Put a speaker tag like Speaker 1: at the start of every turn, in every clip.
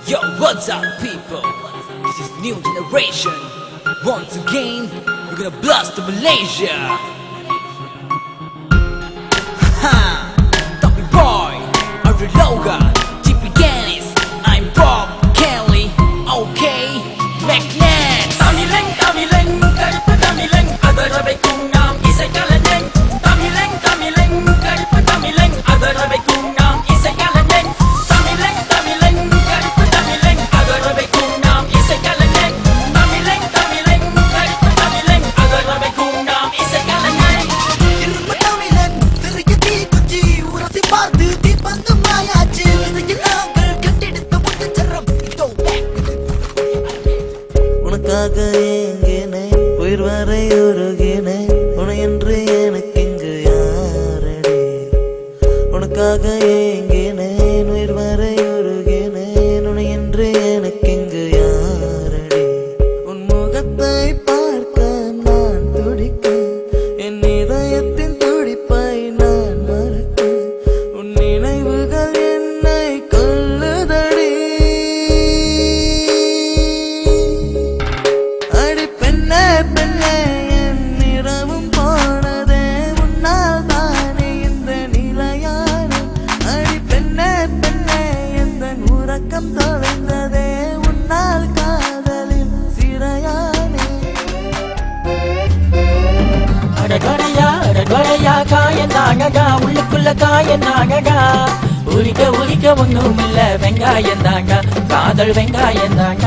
Speaker 1: Yo, what's up, people? This is new generation. Once again, we're gonna blast to Malaysia. Ha! Tommy Boy, Ari Logan, GP Dennis, I'm Bob Kelly. Okay, Magnet.
Speaker 2: Tamiling, Tamiling, karipa Tamiling, agarabe kung nam isa'y kalaning. Tamiling, Tamiling, karipa Tamiling, agarabe kung nam isa'y kalaning. Tamiling, Tamiling, karipa Tamiling, agarabe kung nam isa'y kalaning. Tamiling, Tamiling, karipa Tamiling, agarabe kung nam isa'y kalaning.
Speaker 3: இரும்பு தமிழன் சிறிய தீக்குச்சி உரசி பார்த்து தீப்பந்து மாயாச்சு இசையில் நாங்கள் கண்டெடுத்த முத்துச்சரம் இதோ
Speaker 4: உனக்காக ஏங்கினேன் உயிர் வரை உருகினேன் உன என்று எனக்கு இங்கு யாரடி உனக்காக ஏங்கினேன் உயிர் வரை உருகினேன் உன என்று எனக்கு இங்கு யாரடி உன் முகத்தை பார்க்க நான் துடிக்க என் இதயத்தின் துடிப்பை நான் மறக்க உன் நினைவுகள் என்னை கொல்லுதடி அடி பெண்ணே பெண்ணே என் நிறமும் போனதே உன்னால் தானே இந்த நிலையான அடி பெண்ணே பெண்ணே எந்த உறக்கம் தொலைந்ததே உன்னால் காதலில் சிறையானே
Speaker 2: அடகொடையா காயந்தாங்ககா உள்ளுக்குள்ள காயந்தாங்ககா உரிக்க ஒண்ணும் இல்ல வெங்காயந்தாங்க காதல் வெங்காயந்தாங்க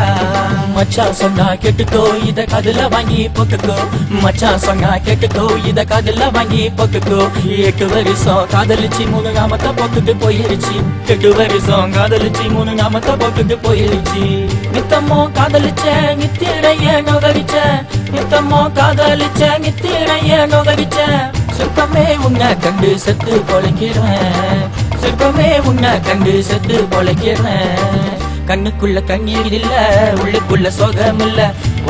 Speaker 2: மச்சான் சொன்னா கேட்டுக்கோ இத கதுல வாங்கி போட்டுக்கோ மச்சான் சொன்னா கேட்டுக்கோ இத கதுல வாங்கி போட்டுக்கோ 8 வருஷம் காதலிச்சு 3 நாமத்தை போட்டுட்டு போயிருச்சு 8 வருஷம் காதலிச்சு 3 நாமத்தை போட்டுட்டு போயிருச்சு நித்தமோ காதலிச்ச நித்திடைய நோகடிச்ச நித்தமோ காதலிச்ச நித்திடைய நோகடிச்ச சொர்க்கமே உன்னை கண்டு செத்து பொழைக்கிறேன் சொர்க்கமே உன்னை கண்டு செத்து பொழைக்கிறேன் கண்ணுக்குள்ள கண்ணீர் இல்ல உள்ளுக்குள்ள சோகம் இல்ல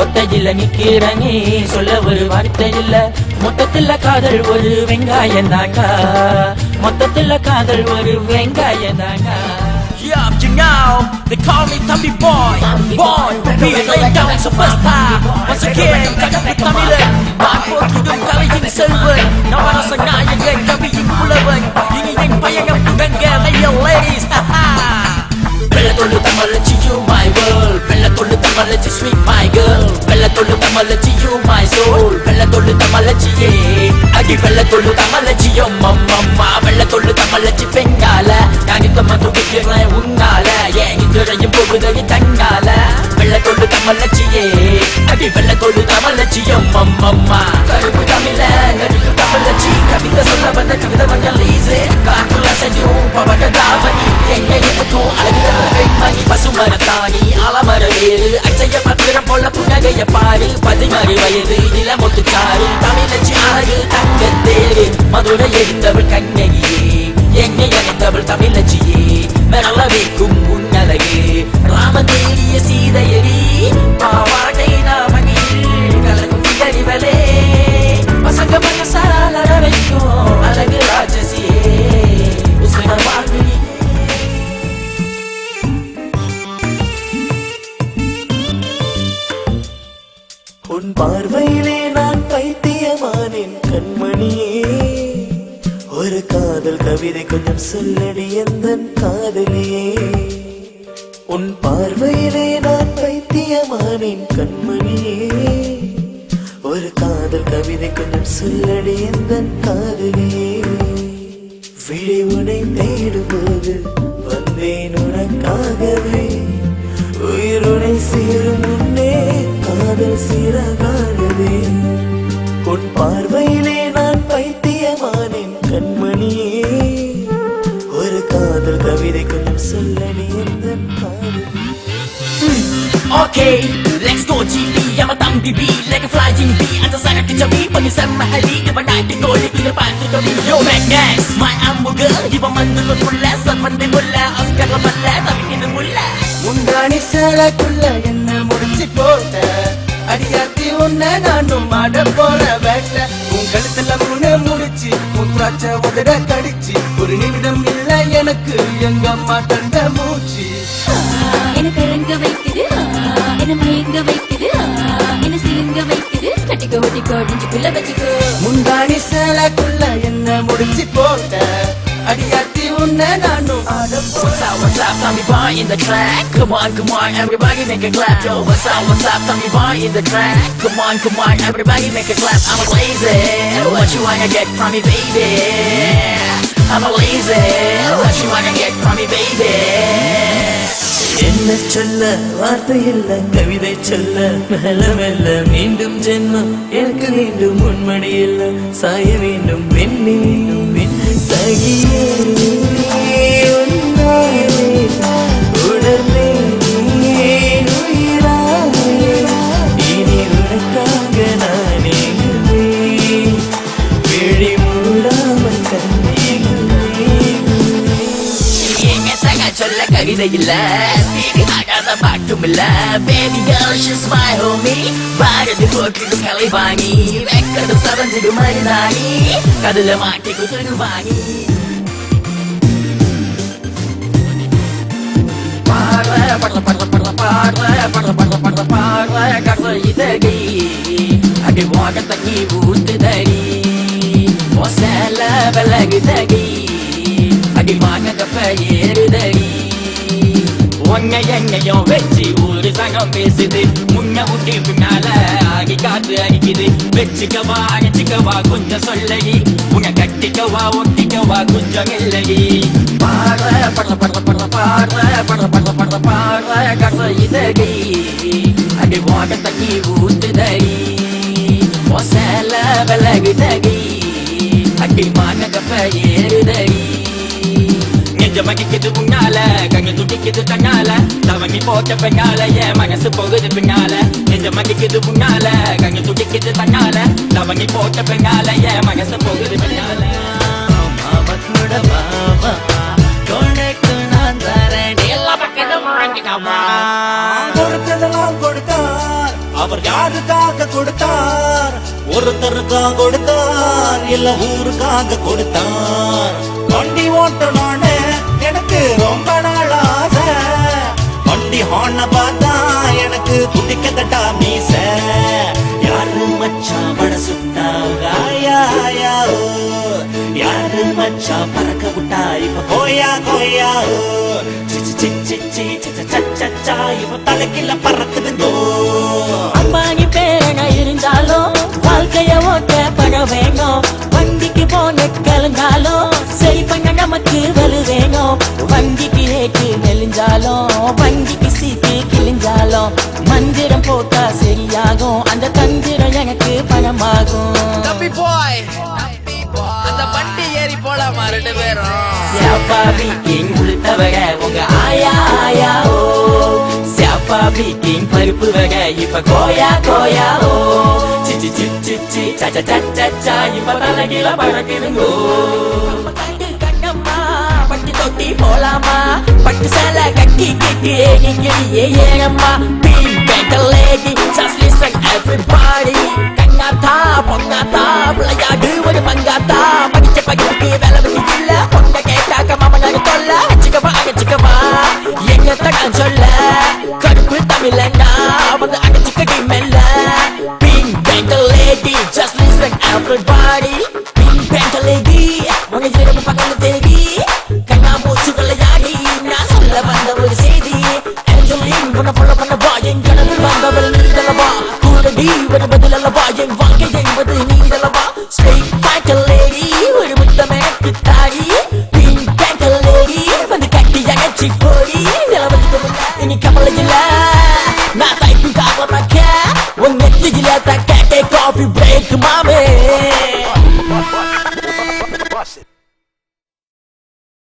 Speaker 2: ஒத்தையில நிக்கிற நீ சொல்ல ஒரு வார்த்தை இல்ல மொத்தத்துல காதல் ஒரு வெங்காயம் தாங்க மொத்தத்துல காதல் ஒரு வெங்காயம் தாங்க.
Speaker 1: Yup, you know, they call me Tommy Boy. Boy, be a lay down superstar. Once again, kami Tamilan. Mampu hidung kali ini server. Nama rasa ngaya geng kami yang pulawan. Ini yang payangan pengangga layer ladies. Haha. Bella tolu tamalachi you my world. Bella tolu tamalachi sweet my girl. Bella tolu tamalachi you my soul. Bella tolu tamalachi yeah. Agi Bella tolu tamalachi yo mama. Bella tolu tamalachi pengala. Yang itu matu pikirnya unggala. Yang itu raya bobo dari tanggala. Bella tolu tamalachi yeah. Agi Bella tolu tamalachi yo mama. Karibu Tamilan, karibu tamalachi. Kami tak salah benda kita banyak lazy. Kakulah senyum, papa kadavani. Yang itu alami mani பசுமர தானி ஆலமர வேறு அச்சைய பத்திரம் போல புன்னகைய பாரு 16 வயது இளமொட்டுக்காரு தமிழச்சி அழகு தங்கத்தேரு மதுரை எரிந்தவள் கண்ணகியே எங்கே அணைந்தவள் தமிழச்சியே மெரள வைக்கும் உன்னழகே ராமன் தேடிய சீதையடி பாவாடை நாமணியில் கலக்கும் தெரிவலே பசங்க மனசால வைக்கும் அழகு ராஜசியே உசன வாழ்விலே
Speaker 4: உன் பார்வையிலே நான் பைத்தியமானேன் கண்மணியே ஒரு காதல் கவிதை கொஞ்சம் சொல்லடி எந்தன் காதலியே உன் பார்வையிலே நான் பைத்தியமானேன் கண்மணியே ஒரு காதல் கவிதை கொஞ்சம் சொல்லடி எந்தன் காதலியே விழி உனை தேடும்போது வந்தேன் உனக்காகவே உயிருனை சேரும் முன்னே காதல் சீரகானதே உன் பார்வையிலே நான் பைத்தியமானேன் கண்மணியே ஒரு காதல் கவிதை கொஞ்சம் சொல்லடி எந்தன் காதல்.
Speaker 2: Okay, let's go GP, I'm a thumb BB, like a flying bee. Anta sangat kecapi, pengisam mahali, kebanai di goli, di depan tu kami. Yo Magnus, my hamburger, di pemandu mula, saat mandi mula, Oscar mula, tapi ini mula.
Speaker 3: முந்தாணி சேலைக்குள்ள என்ன முடிச்சு போட்ட அடியாத்தி உன்ன நானும் மாட போற வேட்ட உன் கழுத்துல முன்ன முடிச்சு முத்ராட்ச உதட கடிச்சு ஒரு நிமிடம் இல்ல எனக்கு எங்க அம்மா தந்த மூச்சு
Speaker 5: எனக்கு
Speaker 2: அடுப்புல வச்சுக்கோ.
Speaker 3: முந்தானி சேலைக்குள்ள என்ன முடிச்சு போட்ட அடியாத்தி உன்னை நானும் ஆட
Speaker 2: What's up, Tommy Boy in the track. Come on, everybody make a clap. Yo, what's up, Tommy Boy in the track. Come on, everybody make a clap. I'm a lazy. What you wanna get from me, baby? I'm a lazy. What you wanna get from me, baby?
Speaker 4: என்ன சொல்ல வார்த்தை இல்ல கவிதை சொல்ல மெல்ல மெல்ல மீண்டும் ஜென்மம் எனக்கு மீண்டும் முன்மடி இல்ல சாய வேண்டும் வெண்ணி சகியே உன்னாலே உணர்ந்தேன் உயிராலே இனி உனக்காக நானே விழி மூடாமல்
Speaker 2: சொல்ல கவிதை இல்ல ஆகாத பாட்டும் இல்ல. Baby girl, she's my homie. Bharathi போட்டு கலை வாங்கி வெக்கது சரஞ்சுக்கு மருதாணி கதுல மாட்டி குத்துரு வாங்கி பாடுற இதடி அடி வாக தண்ணி ஊத்துதடி மொசல விலகுதடி அடி வாங்க ஏறுதடி. உன்னை என்னையும் வச்சு ஒரு சங்கம் பேசுது முன்ன ஊட்டி பின்னால ஆகி காத்து அடிக்குது. வச்சுக்கவா அணைச்சிக்கவா கொஞ்சம் சொல்லடி உன்னை கட்டிக்கவா ஒட்டிக்கவா கொஞ்சம் இல்லடி. பாடுற இதடி அடி வாக தண்ணி ஊத்துதடி மொசல விலகுதடி அடி வாங்க ஏறுதடி. நெஞ்சமகிக்குது உன்னால கண்ணு துடிக்குது தன்னால தவங்கி போட்ட பெண்ணால என் மனசு போகுது பின்னால. நெஞ்சமகிக்குது உன்னால கண்ணு துடிக்குது தன்னால தவங்கி போட்ட பெண்ணால என் மனசு போகுது பின்னால.
Speaker 4: கொடுத்ததெல்லாம் கொடுத்தார் அவர் யாருக்காக கொடுத்தார் ஒருத்தருக்காக கொடுத்தார் இல்ல ஊருக்காக கொடுத்தார். வண்டி ஓட்டணும்னு எனக்கு ரொம்ப நாள் ஆசை வண்டி ஹார்ன பார்த்தா எனக்கு துடிக்கத்தட்டா மீச. யாரு மச்சான் பட சுட்டா காயா யாரு மச்சான் பறக்க விட்டா இப்ப கோயா இப்ப தலைக்கில பறக்குதுங்கோ.
Speaker 2: அம்பானி பேரன இருந்தாலும் வாழ்க்கைய ஓட்ட பட வேணும். வண்டிக்கு போன கலந்தாலும் சரி பண்ண நமக்கு வலு வேணும். வண்டிக்கு ரேட்டு நெலிஞ்சாலும் வண்டிக்கு சீட்டு கிழிஞ்சாலும் மந்திரம் போட்டா சரியாகும் அந்த தந்திரம் எனக்கு பணமாகும்.
Speaker 1: தம்பி பாய் அந்த வண்டி ஏறி போலாமா ரெண்டு பேரும்?
Speaker 2: கொடுத்தவக உங்க ஆயா ஓ சாப்பா பீக்கிங் பருப்பு வக இப்ப கோயா ஓ சிச்சி சிச்சி சச்சா இப்ப தலைகீழ பழக்கிருங்கோ. கண்ணம்மா பட்டு தொட்டி போலாமா பட்டு சேலை கட்டி கிட்டி ஏறம்மா பீம் பேங்க லேடி just listen everybody. கண்ணாத்தா பொண்ணாத்தா விளையாடு ஒரு பங்காத்தா படிச்ச பகிர்க்கு வேலை வச்சு இல்ல பொண்ண கேட்டாக்க மாமனாரு தொல்ல அடிச்சுக்கவா எங்கத்த நான் சொல்ல கடுப்பு தமிழன்னா வந்து அடிச்சுக்கடி மெல்ல. பீம் பேங்க லேடி just listen everybody. பீம் பேங்க லேடி உங்க இரவு பக்கத்துல தேடி கண்ணா மூச்சு விளையாடி நான் சொல்ல வந்த ஒரு செய்தி. ஏஞ்சலின் உன்னை follow பண்ண வா என் கடலில் வந்தவள் நீதலவா கூடடி ஒரு பதில் அல்லவா என் வாழ்க்கை என்பது நீதலவா. Straight back lady ஒரு முத்தம் எனக்கு தாடி Pink back lady வந்து கட்டி அணைச்சி போடி நிலவதுக்கு இனி கவலை இல்ல நான் தைக்கும் காவல் மக்க உன் நெத்தியில தக்க காஃபி பிரேக் மாமே.